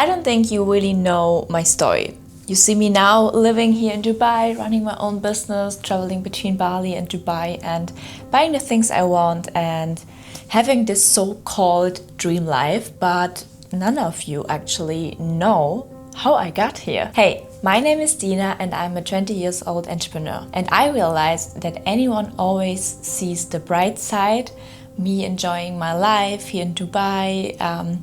I don't think you really know my story. You see me now living here in Dubai, running my own business, traveling between Bali and Dubai and buying the things I want and having this so-called dream life, but none of you actually know how I got here. Hey, my name is Dina and I'm a 20 years old entrepreneur, and I realized that anyone always sees the bright side, me enjoying my life here in Dubai,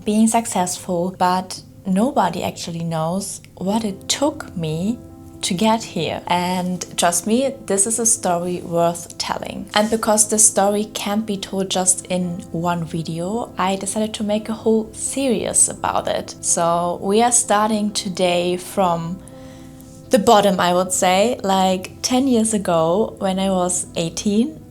being successful, but nobody actually knows what it took me to get here. And trust me, this is a story worth telling. And because this story can't be told just in one video, I decided to make a whole series about it. So we are starting today from the bottom, I would say, like 10 years ago when I was 18.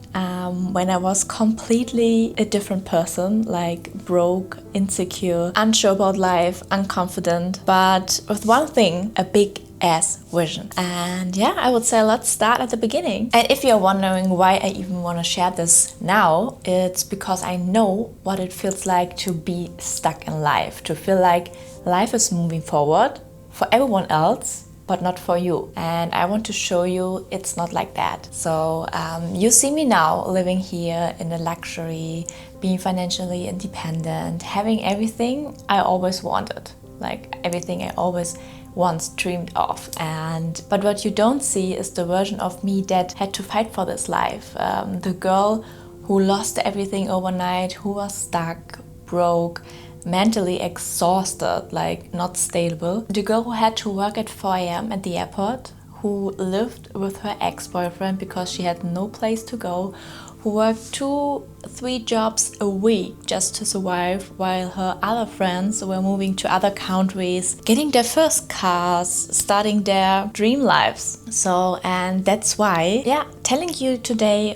When I was completely a different person, like broke, insecure, unsure about life, unconfident, but with one thing, a big ass vision. And yeah, I would say let's start at the beginning. And if you're wondering why I even want to share this now, it's because I know what it feels like to be stuck in life, to feel like life is moving forward for everyone else, but not for you. And I want to show you it's not like that. So you see me now living here in a luxury, being financially independent, having everything I always wanted, like everything I always once dreamed of. But what you don't see is the version of me that had to fight for this life. The girl who lost everything overnight, who was stuck, broke, mentally exhausted, like not stable. The girl who had to work at 4 a.m. at the airport, who lived with her ex-boyfriend because she had no place to go, who worked 2-3 jobs a week just to survive while her other friends were moving to other countries, getting their first cars, starting their dream lives. So, and that's why, telling you today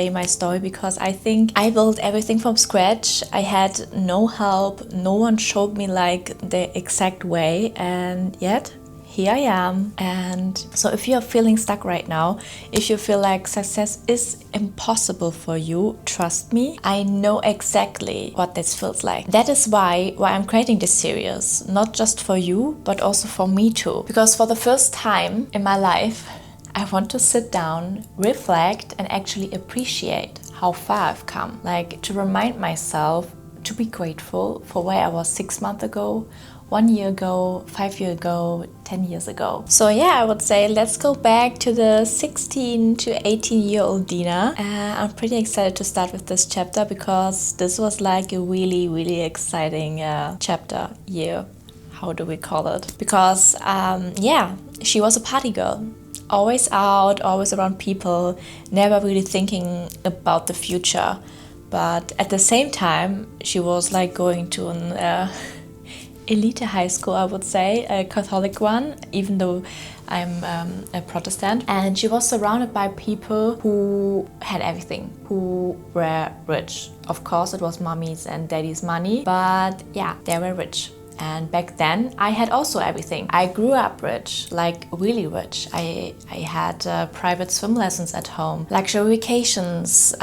my story, because I think I built everything from scratch. I had no help, no one showed me like the exact way, and yet here I am. And so if you're feeling stuck right now, if you feel like success is impossible for you, trust me, I know exactly what this feels like. That is why I'm creating this series, not just for you, but also for me too. Because for the first time in my life, I want to sit down, reflect, and actually appreciate how far I've come. Like to remind myself to be grateful for where I was 6 months ago, 1 year ago, 5 years ago, 10 years ago. So yeah, I would say let's go back to the 16 to 18-year-old Dina. I'm pretty excited to start with this chapter because this was like a really, really exciting chapter year. How do we call it? Because she was a party girl. Always out, always around people, never really thinking about the future. But at the same time, she was like going to an elite high school, I would say, a Catholic one, even though I'm a Protestant. And she was surrounded by people who had everything, who were rich. Of course, it was mommy's and daddy's money, but yeah, they were rich. And back then, I had also everything. I grew up rich, like really rich. I had private swim lessons at home, luxury vacations,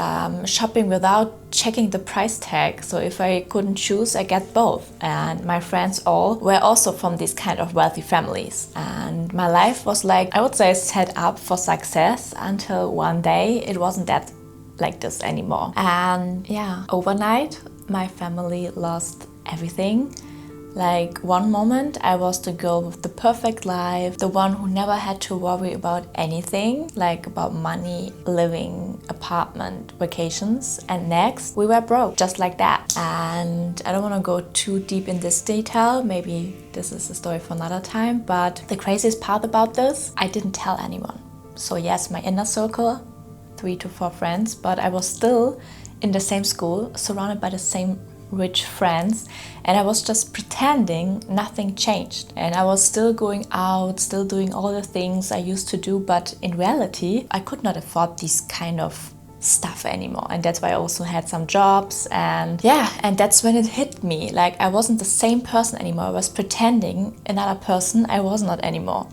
shopping without checking the price tag. So if I couldn't choose, I get both. And my friends all were also from these kind of wealthy families. And my life was like, I would say, set up for success until one day it wasn't that like this anymore. And yeah, overnight, my family lost everything. Like one moment I was the girl with the perfect life, the one who never had to worry about anything, like about money, living, apartment, vacations. And next we were broke, just like that. And I don't want to go too deep in this detail, maybe this is a story for another time, but the craziest part about this, I didn't tell anyone. So yes, my inner circle, 3 to 4 friends, but I was still in the same school, surrounded by the same rich friends, and I was just pretending nothing changed. And I was still going out, still doing all the things I used to do, but in reality, I could not afford these kind of stuff anymore. And that's why I also had some jobs, and that's when it hit me. Like I wasn't the same person anymore. I was pretending another person I was not anymore.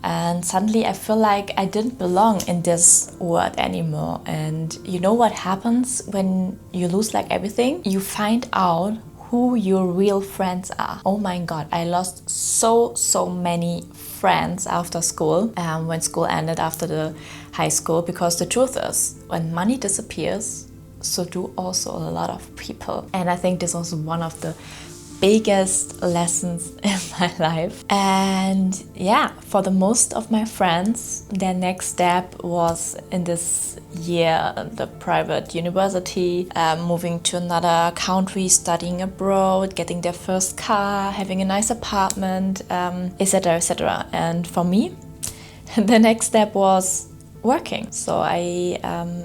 And suddenly I feel like I didn't belong in this world anymore. And you know what happens when you lose like everything? You find out who your real friends are. Oh my God, I lost so many friends after school, when school ended after the high school, because the truth is, when money disappears, so do also a lot of people. And I think this was one of the biggest lessons in my life. And yeah, for the most of my friends, their next step was in this year, the private university, moving to another country, studying abroad, getting their first car, having a nice apartment, etc., etc. And for me, the next step was working. So I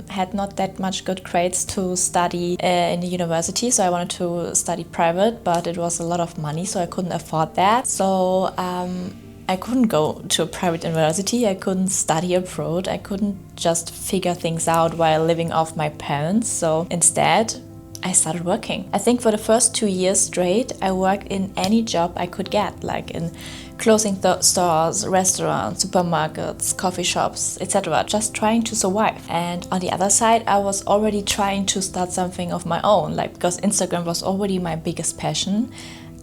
had not that much good grades to study in the university, so I wanted to study private, but it was a lot of money, so I couldn't afford that. So I couldn't go to a private university, I couldn't study abroad, I couldn't just figure things out while living off my parents. So instead, I started working. I think for the first 2 years straight, I worked in any job I could get, like in clothing stores, restaurants, supermarkets, coffee shops, etc., just trying to survive. And on the other side, I was already trying to start something of my own, like because Instagram was already my biggest passion.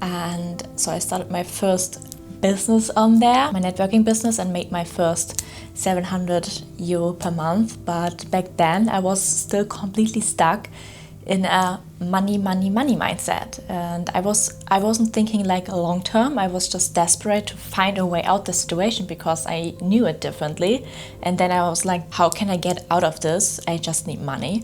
And so I started my first business on there, my networking business, and made my first 700 euro per month. But back then I was still completely stuck in a money mindset, and I wasn't thinking like a long term. I was just desperate to find a way out the situation because I knew it differently. And then I was like, how can I get out of this? I just need money.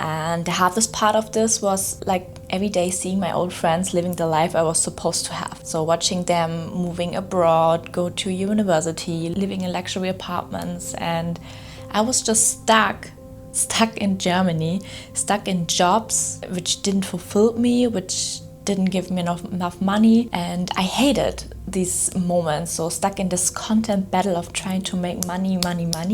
And the hardest part of this was like every day seeing my old friends living the life I was supposed to have. So watching them moving abroad, go to university, living in luxury apartments, and I was just stuck in Germany, stuck in jobs which didn't fulfill me, which didn't give me enough money, and I hated these moments. So stuck in this constant battle of trying to make money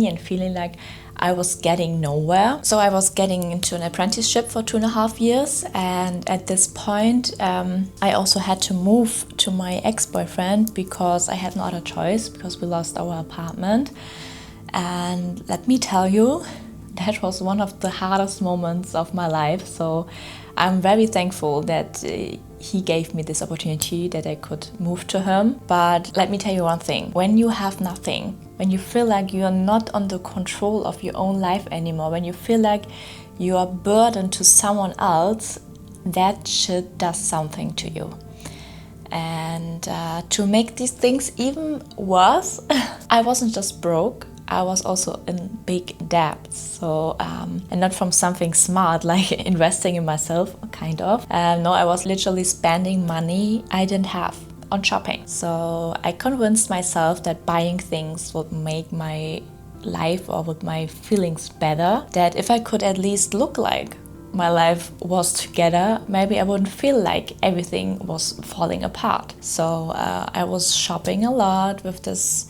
and feeling like I was getting nowhere. So I was getting into an apprenticeship for 2.5 years, and at this point I also had to move to my ex-boyfriend because I had no other choice, because we lost our apartment. And let me tell you, that was one of the hardest moments of my life. So I'm very thankful that he gave me this opportunity, that I could move to him. But let me tell you one thing, when you have nothing, when you feel like you are not under control of your own life anymore, when you feel like you are burdened to someone else, that shit does something to you. And to make these things even worse, I wasn't just broke, I was also in big debt. So, and not from something smart like investing in myself, kind of. No, I was literally spending money I didn't have on shopping. So I convinced myself that buying things would make my life or with my feelings better. That if I could at least look like my life was together, maybe I wouldn't feel like everything was falling apart. So I was shopping a lot with this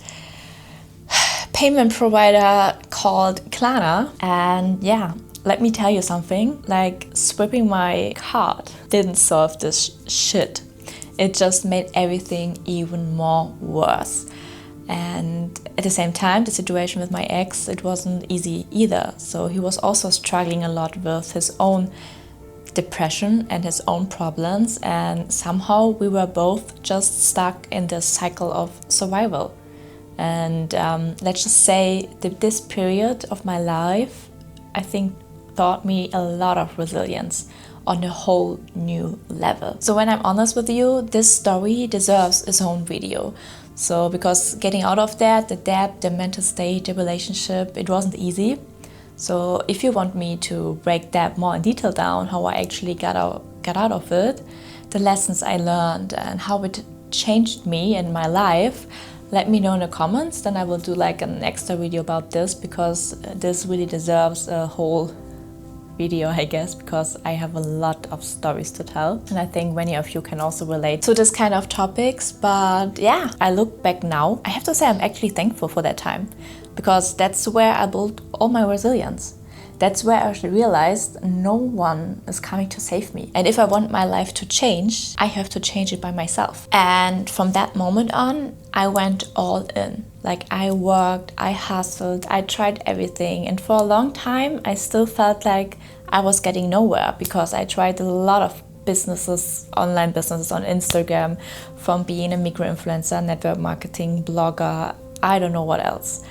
payment provider called Klarna. And yeah, let me tell you something, like swipping my card didn't solve this shit. It just made everything even more worse. And at the same time, the situation with my ex, it wasn't easy either. So he was also struggling a lot with his own depression and his own problems. And somehow we were both just stuck in this cycle of survival. And let's just say that this period of my life, I think, taught me a lot of resilience on a whole new level. So when I'm honest with you, this story deserves its own video. So because getting out of that, the debt, the mental state, the relationship, it wasn't easy. So if you want me to break that more in detail down, how I actually got out of it, the lessons I learned and how it changed me and my life, let me know in the comments. Then I will do like an extra video about this, because this really deserves a whole video, I guess, because I have a lot of stories to tell, and I think many of you can also relate to this kind of topics. But yeah, I look back now, I have to say I'm actually thankful for that time, because that's where I built all my resilience. That's where I realized no one is coming to save me. And if I want my life to change, I have to change it by myself. And from that moment on, I went all in. Like I worked, I hustled, I tried everything. And for a long time, I still felt like I was getting nowhere, because I tried a lot of businesses, online businesses on Instagram, from being a micro-influencer, network marketing, blogger, I don't know what else.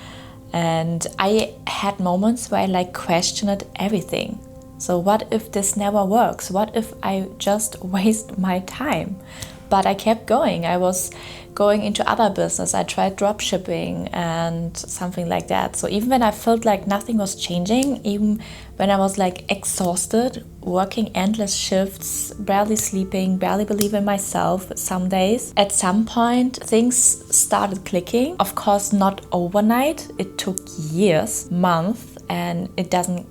And I had moments where I like questioned everything. So what if this never works? What if I just waste my time? But I kept going. I was going into other business. I tried drop shipping and something like that. So even when I felt like nothing was changing, even when I was like exhausted, working endless shifts, barely sleeping, barely believing in myself some days, at some point things started clicking. Of course, not overnight. It took years, months, and it doesn't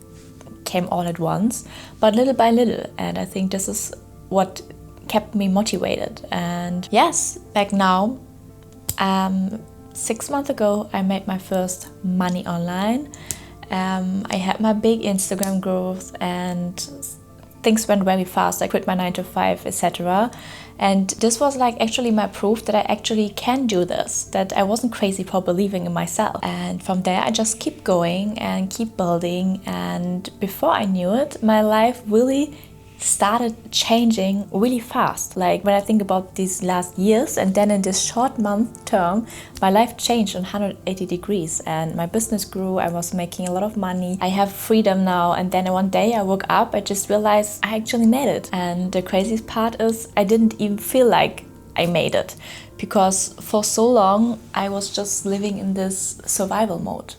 came all at once, but little by little. And I think this is what kept me motivated. And yes, back now, 6 months ago, I made my first money online. I had my big Instagram growth and things went very fast. I quit my 9 to 5, etc. And this was like actually my proof that I actually can do this, that I wasn't crazy for believing in myself. And from there, I just keep going and keep building. And before I knew it, my life really started changing really fast. Like when I think about these last years, and then in this short month term, my life changed on 180 degrees and my business grew. I was making a lot of money. I have freedom now. And then one day I woke up, I just realized I actually made it. And the craziest part is I didn't even feel like I made it, because for so long I was just living in this survival mode,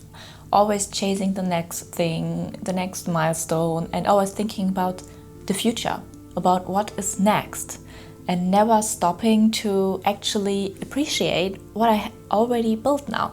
always chasing the next thing, the next milestone, and always thinking about the future, about what is next, and never stopping to actually appreciate what I already built now,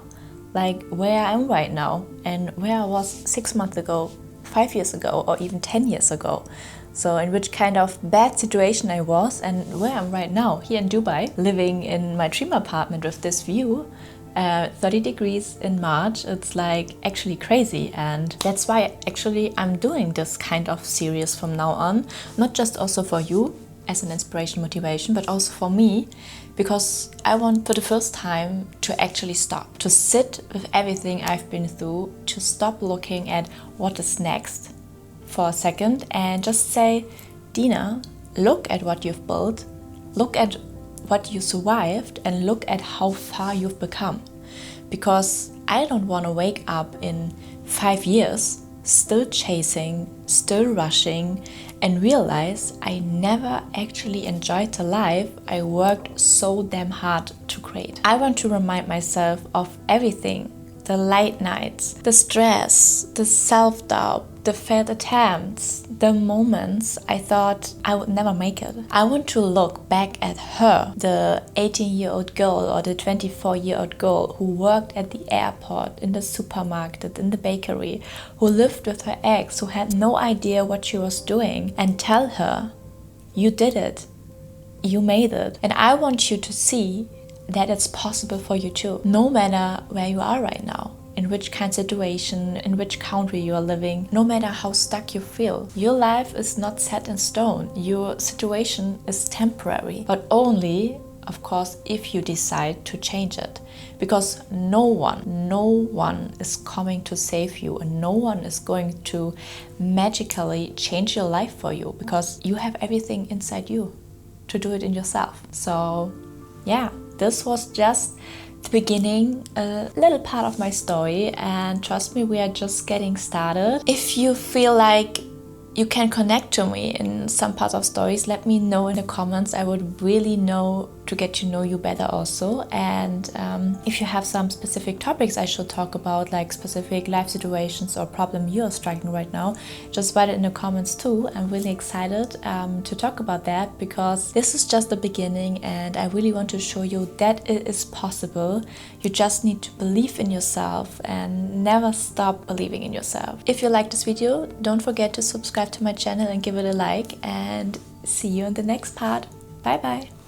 like where I am right now and where I was 6 months ago, 5 years ago, or even 10 years ago. So in which kind of bad situation I was and where I'm right now, here in Dubai, living in my dream apartment with this view, 30 degrees in March. It's like actually crazy, and that's why actually I'm doing this kind of series from now on, not just also for you as an inspiration, motivation, but also for me, because I want for the first time to actually stop, to sit with everything I've been through, to stop looking at what is next for a second and just say, Dina, look at what you've built, look at what you survived, and look at how far you've become. Because I don't want to wake up in 5 years still chasing, still rushing, and realize I never actually enjoyed the life I worked so damn hard to create. I want to remind myself of everything, the late nights, the stress, the self-doubt, the failed attempts, the moments I thought I would never make it. I want to look back at her, the 18-year-old girl or the 24-year-old girl who worked at the airport, in the supermarket, in the bakery, who lived with her ex, who had no idea what she was doing, and tell her, you did it, you made it. And I want you to see that it's possible for you too, no matter where you are right now, in which kind of situation, in which country you are living, no matter how stuck you feel. Your life is not set in stone. Your situation is temporary, but only, of course, if you decide to change it. Because no one is coming to save you, and no one is going to magically change your life for you, because you have everything inside you to do it in yourself. So yeah, this was just the beginning, a little part of my story, and trust me, we are just getting started. If you feel like you can connect to me in some parts of stories, let me know in the comments. I would really know to get to know you better also. And if you have some specific topics I should talk about, like specific life situations or problem you are struggling right now, just write it in the comments too. I'm really excited to talk about that, because this is just the beginning and I really want to show you that it is possible. You just need to believe in yourself and never stop believing in yourself. If you like this video, don't forget to subscribe to my channel and give it a like, and see you in the next part. Bye bye.